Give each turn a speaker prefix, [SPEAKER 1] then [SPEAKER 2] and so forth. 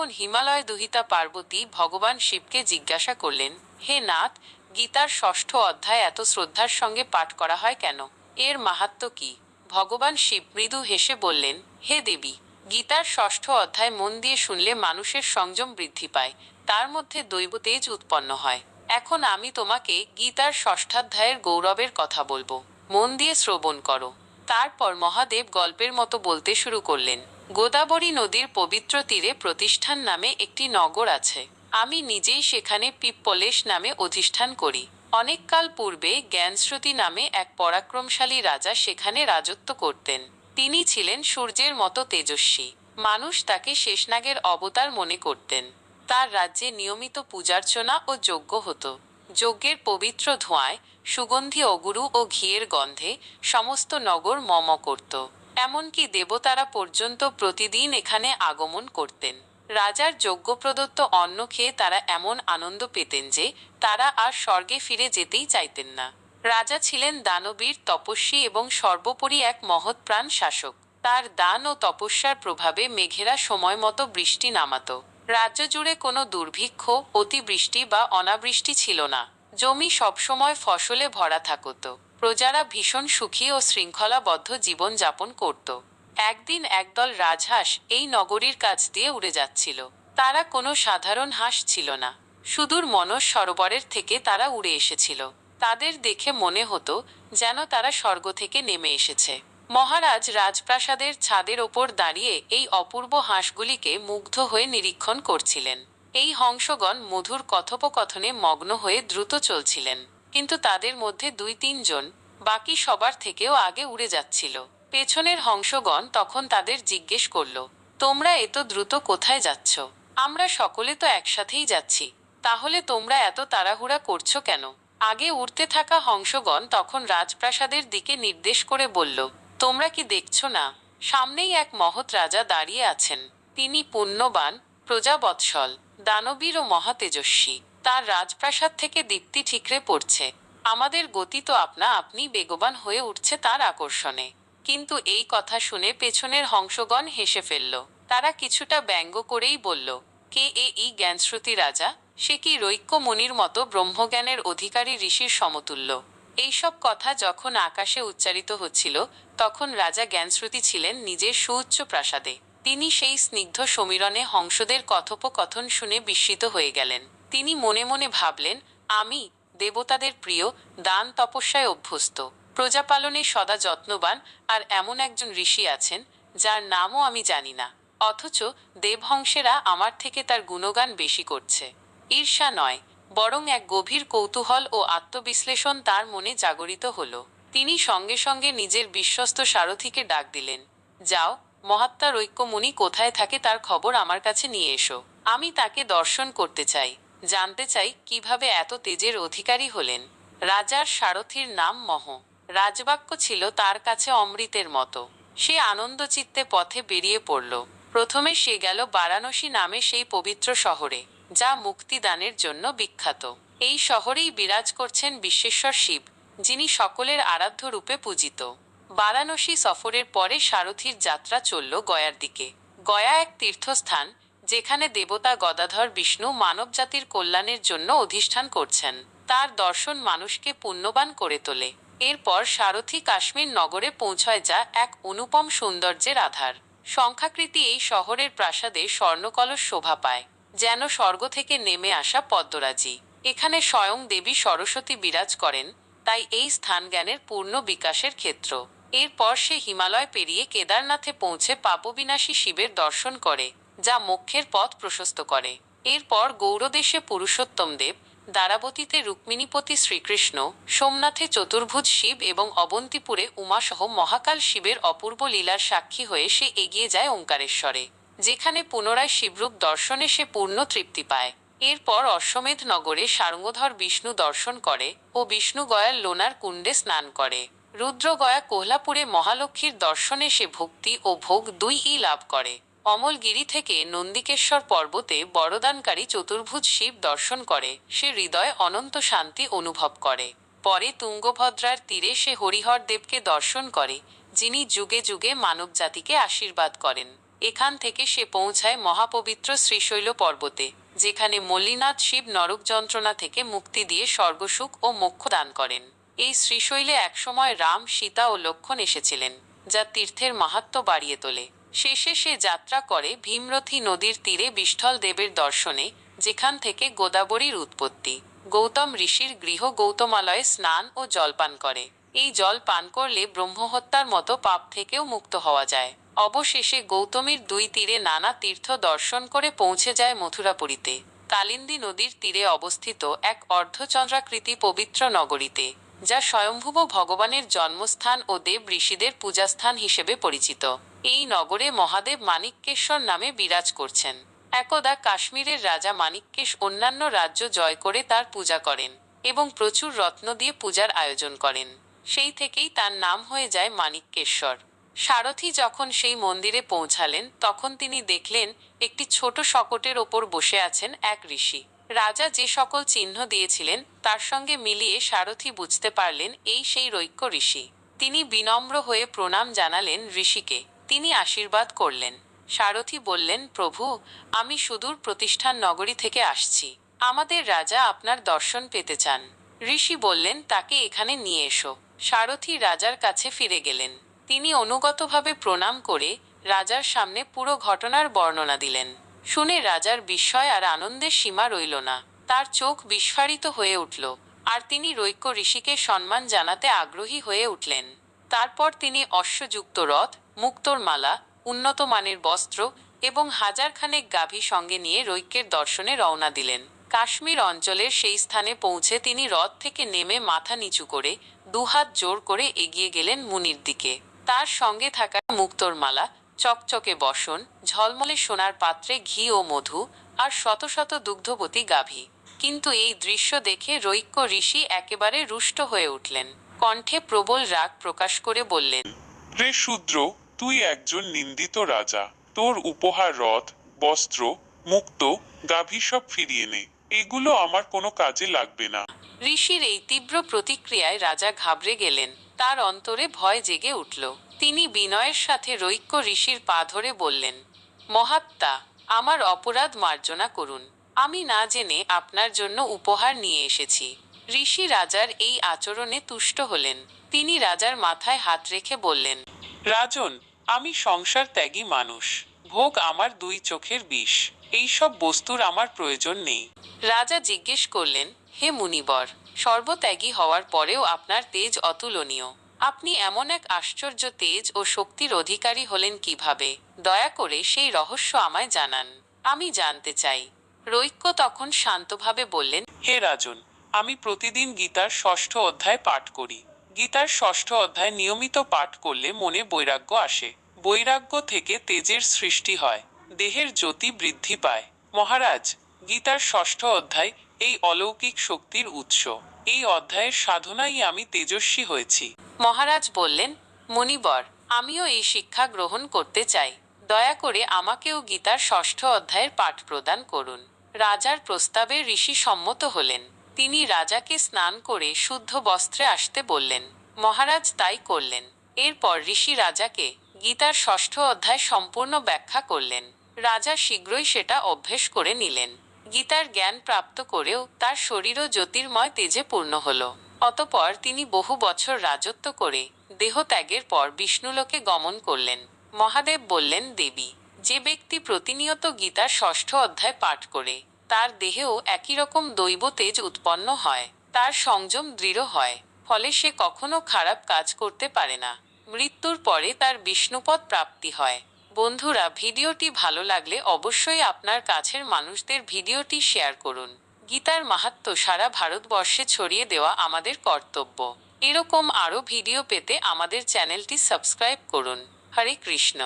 [SPEAKER 1] এখন হিমালয় দুহিতা পার্বতী ভগবান শিবকে জিজ্ঞাসা করলেন, হে নাথ, গীতার ষষ্ঠ অধ্যায় এত শ্রদ্ধার সঙ্গে পাঠ করা হয় কেন? এর মাহাত্ম্য কি? ভগবান শিব মৃদু হেসে বললেন, হে দেবী, গীতার ষষ্ঠ অধ্যায় মন দিয়ে শুনলে মানুষের সংযম বৃদ্ধি পায়, তার মধ্যে দৈব তেজ উৎপন্ন হয়। এখন আমি তোমাকে গীতার ষষ্ঠাধ্যায়ের গৌরবের কথা বলবো, মন দিয়ে শ্রবণ করো। তারপর মহাদেব গল্পের মতো বলতে শুরু করলেন, গোদাবরী নদীর পবিত্র তীরে প্রতিষ্ঠান নামে একটি নগর আছে। আমি নিজেই সেখানে পিপ্পলেশ নামে অধিষ্ঠান করি। অনেককাল পূর্বে জ্ঞানশ্রুতি নামে এক পরাক্রমশালী রাজা সেখানে রাজত্ব করতেন। তিনি ছিলেন সূর্যের মতো তেজস্বী। মানুষ তাকে শেষনাগের অবতার মনে করতেন। তার রাজ্যে নিয়মিত পূজার্চনা ও যজ্ঞ হতো। যজ্ঞের পবিত্র ধোঁয়ায়, সুগন্ধি অগুরু ও ঘিয়ের গন্ধে সমস্ত নগর মম করত। এমনকি দেবতারা পর্যন্ত প্রতিদিন এখানে আগমন করতেন। রাজার যজ্ঞ প্রদত্ত অন্ন খেয়ে তারা এমন আনন্দ পেতেন যে তারা আর স্বর্গে ফিরে যেতেই চাইতেন না। রাজা ছিলেন দানবীর, তপস্বী এবং সর্বোপরি এক মহৎপ্রাণ শাসক। তার দান ও তপস্যার প্রভাবে মেঘেরা সময় মতো বৃষ্টি নামাত। রাজ্য জুড়ে কোনো দুর্ভিক্ষ, অতিবৃষ্টি বা অনাবৃষ্টি ছিল না। জমি সবসময় ফসলে ভরা থাকত। প্রজারা ভীষণ সুখী ও শৃঙ্খলাবদ্ধ জীবন যাপন করত। একদিন একদল রাজহাঁস এই নগরীর কাছ দিয়ে উড়ে যাচ্ছিল। তারা কোনো সাধারণ হাঁস ছিল না। সুদূর মনস সরোবরের থেকে তারা উড়ে এসেছিল। তাদের দেখে মনে হতো যেন তারা স্বর্গ থেকে নেমে এসেছে। মহারাজ রাজপ্রাসাদের ছাদের ওপর দাঁড়িয়ে এই অপূর্ব হাঁসগুলিকে মুগ্ধ হয়ে নিরীক্ষণ করছিলেন। এই হংসগণ মধুর কথোপকথনে মগ্ন হয়ে দ্রুত চলছিলেন, কিন্তু তাদের মধ্যে ২-৩ জন বাকি সবার থেকেও আগে উড়ে যাচ্ছিল। পেছনের হংসগণ তখন তাদের জিজ্ঞেস করল, তোমরা এত দ্রুত কোথায় যাচ্ছ? আমরা সকলে তো একসাথেই যাচ্ছি, তাহলে তোমরা এত তাড়াহুড়া করছো কেন? আগে উড়তে থাকা হংসগণ তখন রাজপ্রাসাদের দিকে নির্দেশ করে বলল, তোমরা কি দেখছো না, সামনেই এক মহৎ রাজা দাঁড়িয়ে আছেন। তিনি পুণ্যবান, প্রজাবৎসল, দানবীর ও মহাতেজস্বী। তার রাজপ্রাসাদ থেকে দীপ্তি ঠিকরে পড়ছে। আমাদের গতি তো আপনা আপনি বেগবান হয়ে উঠছে তার আকর্ষণে। কিন্তু এই কথা শুনে পেছনের হংসগণ হেসে ফেলল। তারা কিছুটা ব্যঙ্গ করেই বলল, কে এই জ্ঞানশ্রুতি রাজা? সে কি রৈক্যমণির মতো ব্রহ্মজ্ঞানের অধিকারী ঋষির সমতুল্য? এইসব কথা যখন আকাশে উচ্চারিত হচ্ছিল, তখন রাজা জ্ঞানশ্রুতি ছিলেন নিজের সুউচ্চ প্রাসাদে। তিনি সেই স্নিগ্ধ সমীরণে হংসদের কথোপকথন শুনে বিস্মিত হয়ে গেলেন। তিনি মনে মনে ভাবলেন, আমি দেবতাদের প্রিয়, দান তপস্যায় অভ্যস্ত, প্রজাপালনে সদা যত্নবান আর এমন একজন ঋষি আছেন যার নামও আমি জানি না, অথচ দেবহংসেরা আমার থেকে তার গুণগান বেশি করছে। ঈর্ষা নয়, বরং এক গভীর কৌতূহল ও আত্মবিশ্লেষণ তার মনে জাগরিত হল। তিনি সঙ্গে সঙ্গে নিজের বিশ্বস্ত সারথিকে ডাক দিলেন, যাও, মহাত্মা রৈক্যমণি কোথায় থাকে তার খবর আমার কাছে নিয়ে এসো। আমি তাকে দর্শন করতে চাই, জানতে চাই কিভাবে এত তেজের অধিকারী হলেন। রাজার সারথির নাম মহ। রাজবাক্য ছিল তার কাছে অমৃতের মতো। সে আনন্দচিত্তে পথে বেরিয়ে পড়ল। প্রথমে সে গেল বারাণসী নামে সেই পবিত্র শহরে, যা মুক্তিদানের জন্য বিখ্যাত। এই শহরেই বিরাজ করছেন বিশ্বেশ্বর শিব, যিনি সকলের আরাধ্য রূপে পূজিত। বারাণসী সফরের পরে সারথির যাত্রা চলল গয়ার দিকে। গয়া এক তীর্থস্থান, যেখানে দেবতা গদাধর বিষ্ণু মানবজাতির কল্যাণের জন্য অধিষ্ঠান করছেন। তার দর্শন মানুষকে পুণ্যবান করে তোলে। এরপর সারথি কাশ্মীর নগরে পৌঁছয়, যা এক অনুপম সৌন্দর্যের আধার। সংখ্যাকৃতি এই শহরের প্রাসাদে স্বর্ণকলস শোভা পায়, যেন স্বর্গ থেকে নেমে আসা পদ্মরাজি। এখানে স্বয়ং দেবী সরস্বতী বিরাজ করেন, তাই এই স্থান জ্ঞানের পূর্ণ বিকাশের ক্ষেত্র। এরপর সে হিমালয় পেরিয়ে কেদারনাথে পৌঁছে পাপবিনাশী শিবের দর্শন করে, যা মোক্ষের পথ প্রশস্ত করে। এরপর গৌড়দেশে পুরুষোত্তম দেব, দ্বারাবতীতে রুক্মিণীপতি শ্রীকৃষ্ণ, সোমনাথে চতুর্ভুজ শিব এবং অবন্তিপুরে উমাসহ মহাকাল শিবের অপূর্ব লীলার সাক্ষী হয়ে সে এগিয়ে যায় ওঙ্কারেশ্বরে, যেখানে পুনরায় শিবরূপ দর্শনে সে পূর্ণ তৃপ্তি পায়। এরপর অশ্বমেধ নগরে সারঙ্গধর বিষ্ণু দর্শন করে ও বিষ্ণুগয়ার লোনার কুণ্ডে স্নান করে। রুদ্রগয়া কোহলাপুরে মহালক্ষ্মীর দর্শনে সে ভক্তি ও ভোগ দুইই লাভ করে। অমলগিরি থেকে নন্দিকেশ্বর পর্বতে বরদানকারী চতুর্ভুজ শিব দর্শন করে সে হৃদয়ে অনন্ত শান্তি অনুভব করে। পরে তুঙ্গভদ্রার তীরে সে হরিহর দেবকে দর্শন করে, যিনি যুগে যুগে মানবজাতিকে আশীর্বাদ করেন। এখান থেকে সে পৌঁছায় মহাপবিত্র শ্রীশৈল পর্বতে, যেখানে মল্লিনাথ শিব নরক যন্ত্রণা থেকে মুক্তি দিয়ে স্বর্গসুখ ও মোক্ষ দান করেন। এই শ্রীশৈলে একসময় রাম, সীতা ও লক্ষ্মণ এসেছিলেন, যা তীর্থের মাহাত্ম্য বাড়িয়ে তোলে। শেষে সে যাত্রা করে ভীমরথী নদীর তীরে বিষ্ঠল দেবের দর্শনে, যেখান থেকে গোদাবরীর উৎপত্তি। গৌতম ঋষির গৃহ গৌতমালয়ে স্নান ও জলপান করে। এই জল পান করলে ব্রহ্মহত্যার মতো পাপ থেকেও মুক্ত হওয়া যায়। অবশেষে গৌতমীর দুই তীরে নানা তীর্থ দর্শন করে পৌঁছে যায় মথুরাপুরীতে, কালিন্দী নদীর তীরে অবস্থিত এক অর্ধচন্দ্রাকৃতি পবিত্র নগরীতে, যা স্বয়ম্ভুব ভগবানের জন্মস্থান ও দেব ঋষিদের পূজাস্থান হিসেবে পরিচিত। এই নগরে মহাদেব মানিক্যেশ্বর নামে বিরাজ করছেন। একদা কাশ্মীরের রাজা মানিক্যেশ অন্যান্য রাজ্য জয় করে তার পূজা করেন এবং প্রচুর রত্ন দিয়ে পূজার আয়োজন করেন। সেই থেকেই তার নাম হয়ে যায় মানিক্যেশ্বর। সারথি যখন সেই মন্দিরে পৌঁছালেন, তখন তিনি দেখলেন একটি ছোট শকটের ওপর বসে আছেন এক ঋষি। রাজা যে সকল চিহ্ন দিয়েছিলেন তার সঙ্গে মিলিয়ে সারথি বুঝতে পারলেন এই সেই রৈক্য ঋষি। তিনি বিনম্র হয়ে প্রণাম জানালেন ঋষিকে। তিনি আশীর্বাদ করলেন। সারথি বললেন, প্রভু, আমি সুদূর প্রতিষ্ঠান নগরী থেকে আসছি। আমাদের রাজা আপনার দর্শন পেতে চান। ঋষি বললেন, তাকে এখানে নিয়ে এসো। সারথি রাজার কাছে ফিরে গেলেন। তিনি অনুগতভাবে প্রণাম করে রাজার সামনে পুরো ঘটনার বর্ণনা দিলেন। শুনে রাজার বিস্ময় আর আনন্দের সীমা রইল না। তার চোখ বিস্ফারিত হয়ে উঠল, আর তিনি রৈক্য ঋষিকে সম্মান জানাতে আগ্রহী হয়ে উঠলেন। তারপর তিনি অশ্বযুক্ত রথ, মুক্তোর মালা, উন্নত মানের বস্ত্র এবং হাজারখানেক গাভী সঙ্গে নিয়ে রৈক্যের দর্শনে রওনা দিলেন। কাশ্মীর অঞ্চলের সেই স্থানে পৌঁছে তিনি রথ থেকে নেমে মাথা নিচু করে দুহাত জোর করে এগিয়ে গেলেন মুনির দিকে। তার সঙ্গে থাকা মুক্তোর মালা, চকচকে বসন, ঝলমলে সোনার পাত্রে ঘি ও মধু, আর শত শত দুগ্ধবতী গাভী। কিন্তু এই দৃশ্য দেখে রৈক্য ঋষি একেবারে রুষ্ট হয়ে উঠলেন। কণ্ঠে প্রবল রাগ প্রকাশ করে বললেন,
[SPEAKER 2] রে শূদ্র, তুই একজন নিন্দিত রাজা। তোর উপহার রথ, বস্ত্র, মুক্ত, গাভী সব ফিরিয়ে নে। এগুলো আমার কোনো কাজে লাগবে না।
[SPEAKER 1] ঋষির এই তীব্র প্রতিক্রিয়ায় রাজা ঘাবড়ে গেলেন। তার অন্তরে ভয় জেগে উঠল। তিনি বিনয়ের সাথে রৈক্য ঋষির পা ধরে বললেন, মহাত্মা, আমার অপরাধ মার্জনা করুন। আমি না জেনে আপনার জন্য উপহার নিয়ে এসেছি। ঋষি রাজার এই আচরণে তুষ্ট হলেন। তিনি রাজার মাথায় হাত রেখে বললেন, রাজন, আমি সংসার ত্যাগী মানুষ। ভোগ আমার দুই চোখের বিষ। এইসব বস্তুর আমার প্রয়োজন নেই। রাজা জিজ্ঞেস করলেন, হে মুনিবর, সর্বত্যাগী হওয়ার পরেও আপনার তেজ অতুলনীয়। আপনি এমন এক আশ্চর্য তেজ ও শক্তির অধিকারী হলেন কিভাবে? দয়া করে সেই রহস্য আমায় জানান। আমি জানতে চাই। রৈক্য তখন শান্তভাবে বললেন, হে রাজন, আমি প্রতিদিন গীতার ষষ্ঠ অধ্যায় পাঠ করি। গীতার ষষ্ঠ অধ্যায় নিয়মিত পাঠ করলে মনে বৈরাগ্য আসে। বৈরাগ্য থেকে তেজের সৃষ্টি হয়, দেহের জ্যোতি বৃদ্ধি পায়। মহারাজ, গীতার ষষ্ঠ অধ্যায় এই অলৌকিক শক্তির উৎস। এই অধ্যায়ের সাধনাই আমি তেজস্বী হয়েছি। মহারাজ বললেন, মুনিবর, আমিও এই শিক্ষা গ্রহণ করতে চাই। দয়া করে আমাকেও গীতার ষষ্ঠ অধ্যায়ের পাঠ প্রদান করুন। রাজার প্রস্তাবে ঋষি সম্মত হলেন। তিনি রাজাকে স্নান করে শুদ্ধ বস্ত্রে আসতে বললেন। মহারাজ তাই করলেন। এরপর ঋষি রাজাকে গীতার ষষ্ঠ অধ্যায় সম্পূর্ণ ব্যাখ্যা করলেন। রাজা শীঘ্রই সেটা অভ্যেস করে নিলেন। গীতার জ্ঞান প্রাপ্ত করেও তার শরীরও জ্যোতির্ময় তেজে পূর্ণ হল। অতপর তিনি বহু বছর রাজত্ব করে দেহত্যাগের পর বিষ্ণুলোকে গমন করলেন। মহাদেব বললেন, দেবী, যে ব্যক্তি প্রতিনিয়ত গীতার ষষ্ঠ অধ্যায় পাঠ করে তার দেহেও একই রকম দৈব তেজ উৎপন্ন হয়। তার সংযম দৃঢ় হয়, ফলে সে কখনো খারাপ কাজ করতে পারে না। মৃত্যুর পরে তার বিষ্ণুপদ প্রাপ্তি হয়। বন্ধুরা, ভিডিওটি ভালো লাগলে অবশ্যই আপনার কাছের মানুষদের ভিডিওটি শেয়ার করুন। গীতার মাহাত্ম্য সারা ভারতবর্ষে ছড়িয়ে দেওয়া আমাদের কর্তব্য। এরকম আরও ভিডিও পেতে আমাদের চ্যানেলটি সাবস্ক্রাইব করুন। হরে কৃষ্ণ।